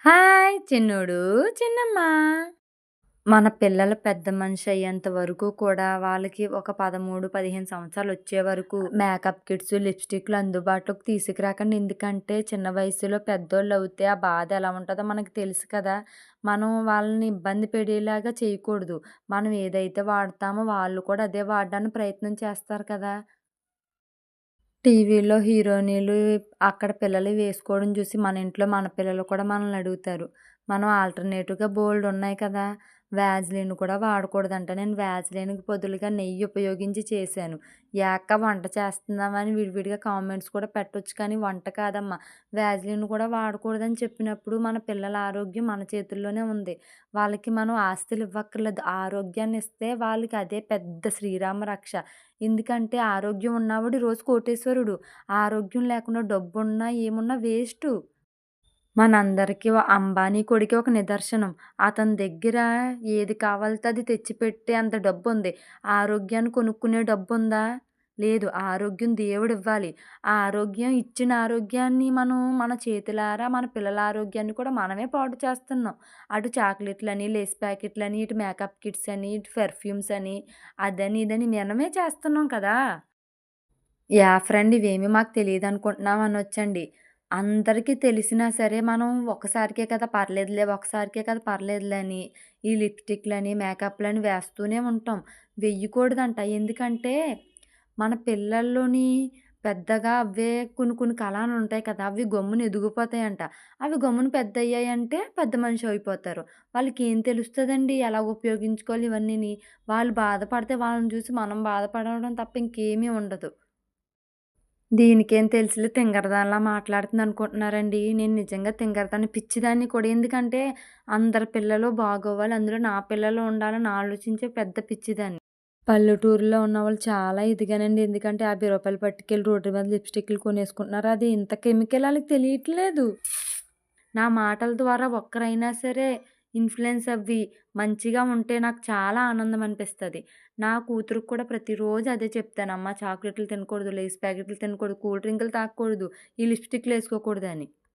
Hi చిన్నోడు, చిన్నమ్మ. మన పిల్లలు పెద్ద మనిషి అయ్యేంత వరకు కూడా వాళ్ళకి ఒక 13, 15 సంవత్సరాలొచ్చే వరకు మేకప్ కిట్స్, లిప్‌స్టిక్‌లు అందుబాటులోకి తీసుకురాకండి. ఎందుకంటే చిన్న వయసులో పెద్దోళ్ళవుతే ఆ బాధ ఎలా ఉంటదో మనకు తెలుసు కదా! మనం వాళ్ళని ఇబ్బంది పెడేలాగా చేయకూడదు. మనం ఏదైతే వాడతామో వాళ్ళు కూడా అదే వాడడానికి ప్రయత్నం చేస్తారు కదా! టీవీలో హీరోయిన్‌లు అక్కడ పిల్లలు వేసుకోవడం చూసి మన ఇంట్లో మన పిల్లలు కూడా మనల్ని అడుగుతారు. మనం ఆల్టర్‌నేటివ్‌గా బోలెడున్నాయి కదా! వాజ్‌లిన్ కూడా వాడకూడదంట. నేను వాజ్‌లిన్‌కి బదులుగా నెయ్యి ఉపయోగించి చేశాను. ఏక్క వంట చేస్తున్నావని విడివిడిగా కామెంట్స్ కూడా పెట్టొచ్చు కానీ వంట కాదమ్మా! వాజ్‌లిన్ కూడా వాడకూడదని చెప్పినప్పుడు మన పిల్లల ఆరోగ్యం మన చేతుల్లోనే ఉంది. వాళ్ళకి మనం ఆస్తులు ఇవ్వక్కర్లేదు. ఆరోగ్యాన్ని ఇస్తే వాళ్ళకి అదే పెద్ద శ్రీరామ రక్ష. ఎందుకంటే ఆరోగ్యం ఉన్నవాడు రోజు కోటీశ్వరుడు. ఆరోగ్యం లేకుండా డబ్బున్నా, ఏమున్నా వేస్టు. మనందరికీ అంబానీ కొడుకే ఒక నిదర్శనం. అతని దగ్గర ఏది కావాలితే అది తెచ్చిపెట్టే అంత డబ్బుంది. ఆరోగ్యాన్ని కొనుక్కునే డబ్బుందా? లేదు. ఆరోగ్యం దేవుడివ్వాలి. ఆ ఆరోగ్యం ఇచ్చిన ఆరోగ్యాన్ని మనం మన చేతులారా మన పిల్లల ఆరోగ్యాన్ని కూడా మనమే పాడు చేస్తున్నాం. అటు చాక్లెట్‌లని, లేస్ ప్యాకెట్‌లని, ఇటు మేకప్ కిట్స్ అని, ఇటు పెర్ఫ్యూమ్స్ అని, అదని, ఇదని మనమే చేస్తున్నాం కదా! యాహ్! ఫ్రెండ్ ఇవేమి మాకు తెలీదనుకుంటున్నావా అనొచ్చండి. అందరికీ తెలిసినా సరే మనం ఒక్కసారికే కదా పర్లేదులే, ఒక్కసారికే కదా పర్లేదులే అని ఈ లిప్‌స్టిక్‌లని, మేకప్‌లని వేస్తూనే ఉంటాం. వెయ్యకూడదంట. ఎందుకంటే మన పిల్లల్లోని పెద్దగా అవే కొన్ని కొన్ని కళలుంటాయి కదా! అవి గమ్మున ఎదిగిపోతాయంట. అవి గమ్మున పెద్దయ్యాయంటే పెద్ద మనిషి అయిపోతారు. వాళ్ళకేం తెలుస్తదండి ఎలా ఉపయోగించుకోవాలి ఇవన్నీని. వాళ్ళు బాధపడితే వాళ్ళని చూసి మనం బాధపడడం తప్ప ఇంకేమీ ఉండదు. దీనికేం తెలుసులే తింగరదానిలా మాట్లాడుతుందనుకుంటున్నారండి. నేను నిజంగా తింగరదాన్ని, పిచ్చిదాన్ని కూడా. ఎందుకంటే అందరి పిల్లలు బాగోవాలి. అందులో నా పిల్లలు ఉండాలని ఆలోచించే పెద్ద పిచ్చిదాన్ని. పల్లెటూరులో ఉన్నవాళ్ళు చాలా ఇదిగానండి. ఎందుకంటే రూ. 50 పట్టుకెళ్ళి రోడ్డు మీద లిప్‌స్టిక్‌లు కొనేసుకుంటున్నారు. అది ఇంత కెమికల్ ఆళ్ళకి తెలియట్లేదు. నా మాటల ద్వారా ఒక్కరైనా సరే ఇన్‌ఫ్లుయెన్స్ అవ్వి మంచిగా ఉంటే నాకు చాలా ఆనందం అనిపిస్తది. నా కూతురికి కూడా ప్రతిరోజు అదే చెప్తాను. అమ్మ చాక్లెట్‌లు తినకూడదు, లేస్ ప్యాకెట్‌లు తినకూడదు, కూల్ డ్రింకులు తాగకూడదు, ఈ లిప్‌స్టిక్‌లు ఏసుకోకూడదని.